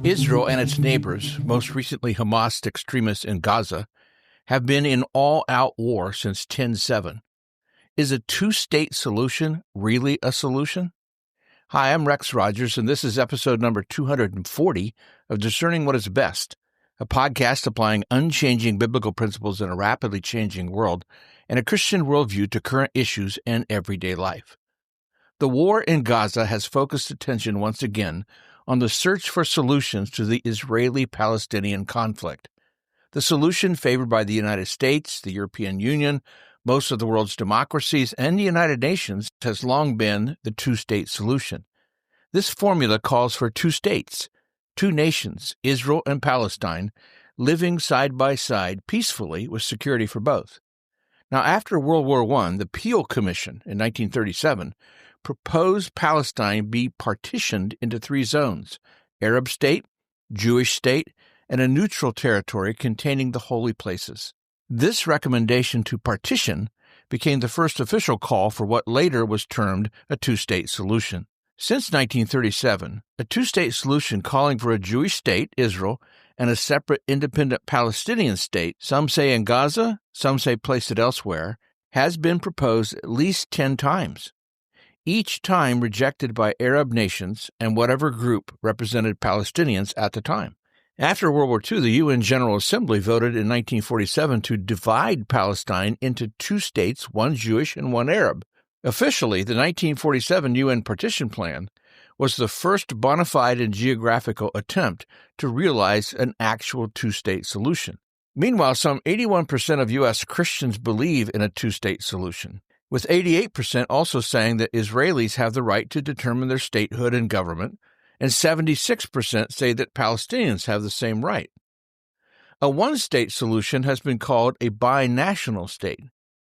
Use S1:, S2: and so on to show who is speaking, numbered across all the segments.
S1: Israel and its neighbors, most recently Hamas extremists in Gaza, have been in all-out war since 10/7. Is a two-state solution really a solution? Hi, I'm Rex Rogers, and this is episode number 240 of Discerning What is Best, a podcast applying unchanging biblical principles in a rapidly changing world and a Christian worldview to current issues and everyday life. The war in Gaza has focused attention once again on the search for solutions to the Israeli-Palestinian conflict. The solution favored by the United States, the European Union, most of the world's democracies, and the United Nations has long been the two-state solution. This formula calls for two states, two nations, Israel and Palestine, living side by side peacefully with security for both. Now, after World War I, the Peel Commission in 1937 proposed Palestine be partitioned into three zones: Arab state, Jewish state, and a neutral territory containing the holy places. This recommendation to partition became the first official call for what later was termed a two-state solution. Since 1937, a two-state solution calling for a Jewish state, Israel, and a separate independent Palestinian state, some say in Gaza, some say placed it elsewhere, has been proposed at least 10 times. Each time rejected by Arab nations and whatever group represented Palestinians at the time. After World War II, the UN General Assembly voted in 1947 to divide Palestine into two states, one Jewish and one Arab. Officially, the 1947 UN Partition Plan was the first bona fide and geographical attempt to realize an actual two-state solution. Meanwhile, some 81% of U.S. Christians believe in a two-state solution, with 88% also saying that Israelis have the right to determine their statehood and government, and 76% say that Palestinians have the same right. A one-state solution has been called a binational state.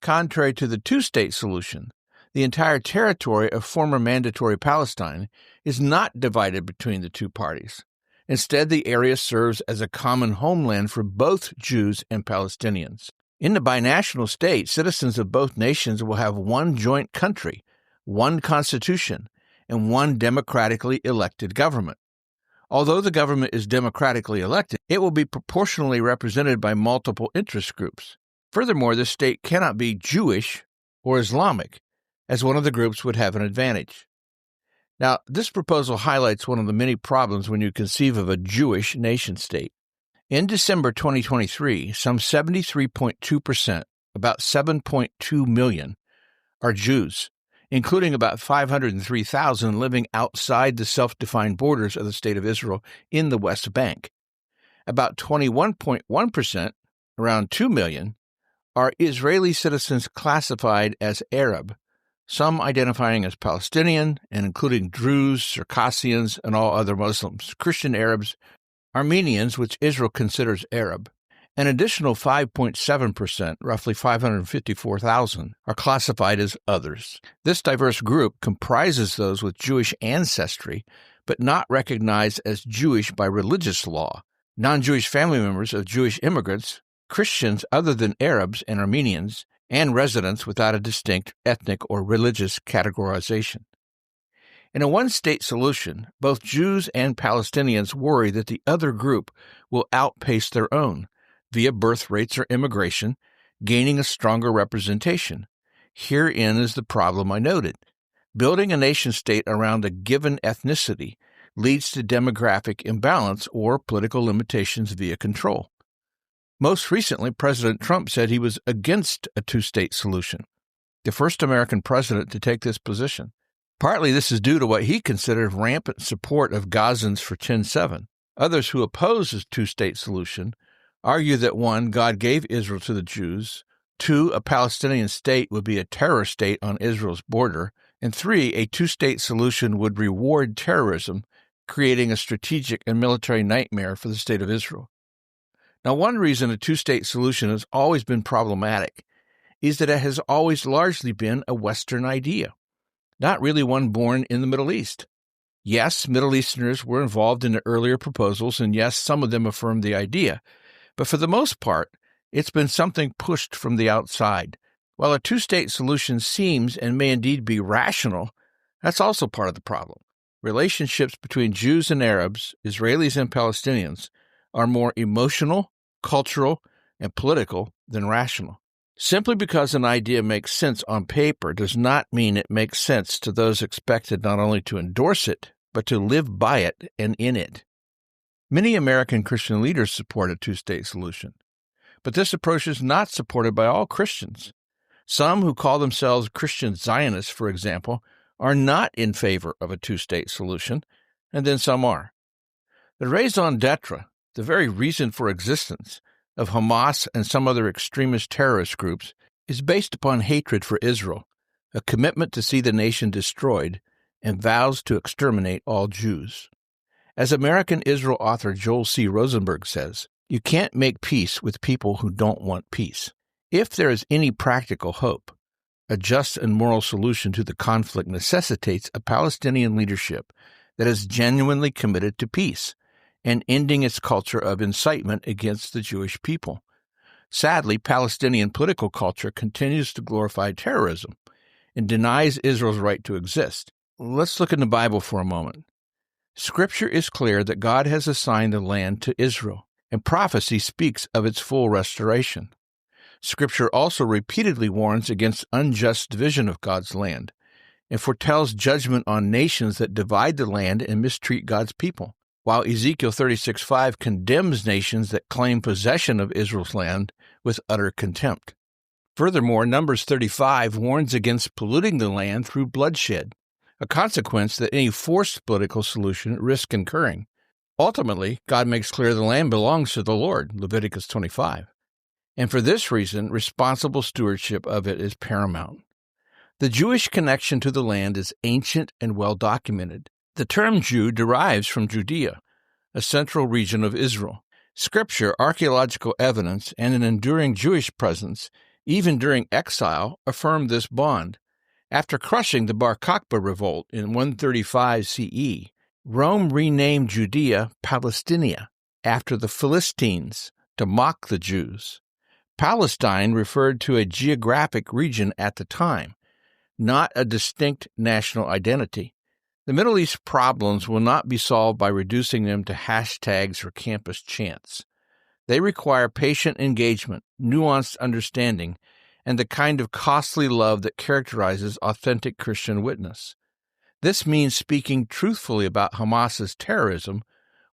S1: Contrary to the two-state solution, the entire territory of former mandatory Palestine is not divided between the two parties. Instead, the area serves as a common homeland for both Jews and Palestinians. In the binational state, citizens of both nations will have one joint country, one constitution, and one democratically elected government. Although the government is democratically elected, it will be proportionally represented by multiple interest groups. Furthermore, the state cannot be Jewish or Islamic, as one of the groups would have an advantage. Now, this proposal highlights one of the many problems when you conceive of a Jewish nation-state. In December 2023, some 73.2%, about 7.2 million, are Jews, including about 503,000 living outside the self-defined borders of the State of Israel in the West Bank. About 21.1%, around 2 million, are Israeli citizens classified as Arab, some identifying as Palestinian and including Druze, Circassians, and all other Muslims, Christian Arabs, Armenians, which Israel considers Arab. An additional 5.7%, roughly 554,000, are classified as others. This diverse group comprises those with Jewish ancestry, but not recognized as Jewish by religious law, non-Jewish family members of Jewish immigrants, Christians other than Arabs and Armenians, and residents without a distinct ethnic or religious categorization. In a one-state solution, both Jews and Palestinians worry that the other group will outpace their own, via birth rates or immigration, gaining a stronger representation. Herein is the problem I noted. Building a nation-state around a given ethnicity leads to demographic imbalance or political limitations via control. Most recently, President Trump said he was against a two-state solution, the first American president to take this position. Partly this is due to what he considered rampant support of Gazans for 10/7. Others who oppose this two-state solution argue that 1, God gave Israel to the Jews, 2, a Palestinian state would be a terror state on Israel's border, and 3, a two-state solution would reward terrorism, creating a strategic and military nightmare for the state of Israel. Now, one reason a two-state solution has always been problematic is that it has always largely been a Western idea, not really one born in the Middle East. Yes, Middle Easterners were involved in the earlier proposals, and yes, some of them affirmed the idea. But for the most part, it's been something pushed from the outside. While a two-state solution seems and may indeed be rational, that's also part of the problem. Relationships between Jews and Arabs, Israelis and Palestinians, are more emotional, cultural, and political than rational. Simply because an idea makes sense on paper does not mean it makes sense to those expected not only to endorse it, but to live by it and in it. Many American Christian leaders support a two-state solution, but this approach is not supported by all Christians. Some who call themselves Christian Zionists, for example, are not in favor of a two-state solution, and then some are. The raison d'etre, the very reason for existence, of Hamas and some other extremist terrorist groups is based upon hatred for Israel, a commitment to see the nation destroyed, and vows to exterminate all Jews. As American Israel author Joel C. Rosenberg says, you can't make peace with people who don't want peace. If there is any practical hope, a just and moral solution to the conflict necessitates a Palestinian leadership that is genuinely committed to peace and ending its culture of incitement against the Jewish people. Sadly, Palestinian political culture continues to glorify terrorism and denies Israel's right to exist. Let's look in the Bible for a moment. Scripture is clear that God has assigned the land to Israel, and prophecy speaks of its full restoration. Scripture also repeatedly warns against unjust division of God's land and foretells judgment on nations that divide the land and mistreat God's people, while Ezekiel 36:5 condemns nations that claim possession of Israel's land with utter contempt. Furthermore, Numbers 35 warns against polluting the land through bloodshed, a consequence that any forced political solution risks incurring. Ultimately, God makes clear the land belongs to the Lord, Leviticus 25. And for this reason, responsible stewardship of it is paramount. The Jewish connection to the land is ancient and well documented. The term Jew derives from Judea, a central region of Israel. Scripture, archaeological evidence, and an enduring Jewish presence, even during exile, affirm this bond. After crushing the Bar Kokhba revolt in 135 CE, Rome renamed Judea Palestinia after the Philistines to mock the Jews. Palestine referred to a geographic region at the time, not a distinct national identity. The Middle East problems will not be solved by reducing them to hashtags or campus chants. They require patient engagement, nuanced understanding, and the kind of costly love that characterizes authentic Christian witness. This means speaking truthfully about Hamas's terrorism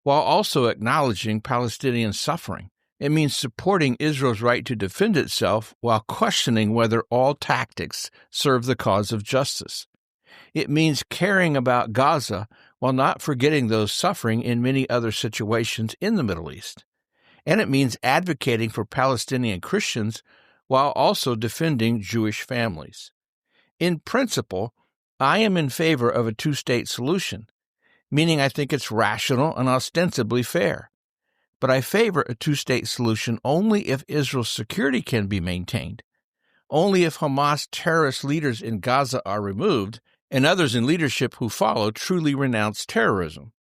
S1: while also acknowledging Palestinian suffering. It means supporting Israel's right to defend itself while questioning whether all tactics serve the cause of justice. It means caring about Gaza while not forgetting those suffering in many other situations in the Middle East. And it means advocating for Palestinian Christians while also defending Jewish families. In principle, I am in favor of a two-state solution, meaning I think it's rational and ostensibly fair. But I favor a two-state solution only if Israel's security can be maintained, only if Hamas terrorist leaders in Gaza are removed and others in leadership who follow truly renounce terrorism,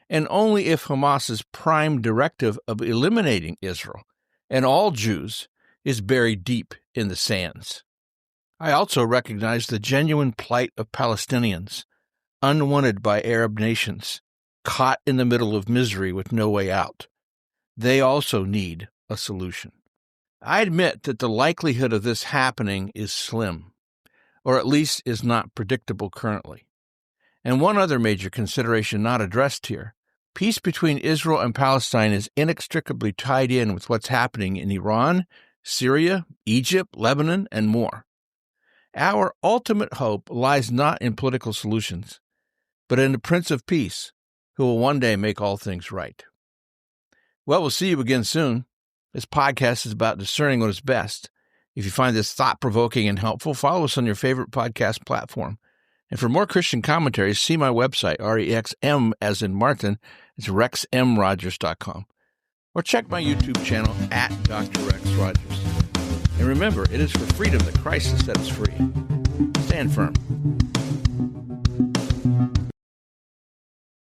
S1: and only if Hamas's prime directive of eliminating Israel and all Jews is buried deep in the sands. I also recognize the genuine plight of Palestinians, unwanted by Arab nations, caught in the middle of misery with no way out. They also need a solution. I admit that the likelihood of this happening is slim, or at least is not predictable currently. And one other major consideration not addressed here, peace between Israel and Palestine is inextricably tied in with what's happening in Iran, Syria, Egypt, Lebanon, and more. Our ultimate hope lies not in political solutions, but in the Prince of Peace, who will one day make all things right. Well, we'll see you again soon. This podcast is about discerning what is best. If you find this thought-provoking and helpful, follow us on your favorite podcast platform. And for more Christian commentaries, see my website, REXM as in Martin. It's rexmrogers.com. Or check my YouTube channel at Dr. Rex Rogers. And remember, it is for freedom that Christ has set us free. Stand firm.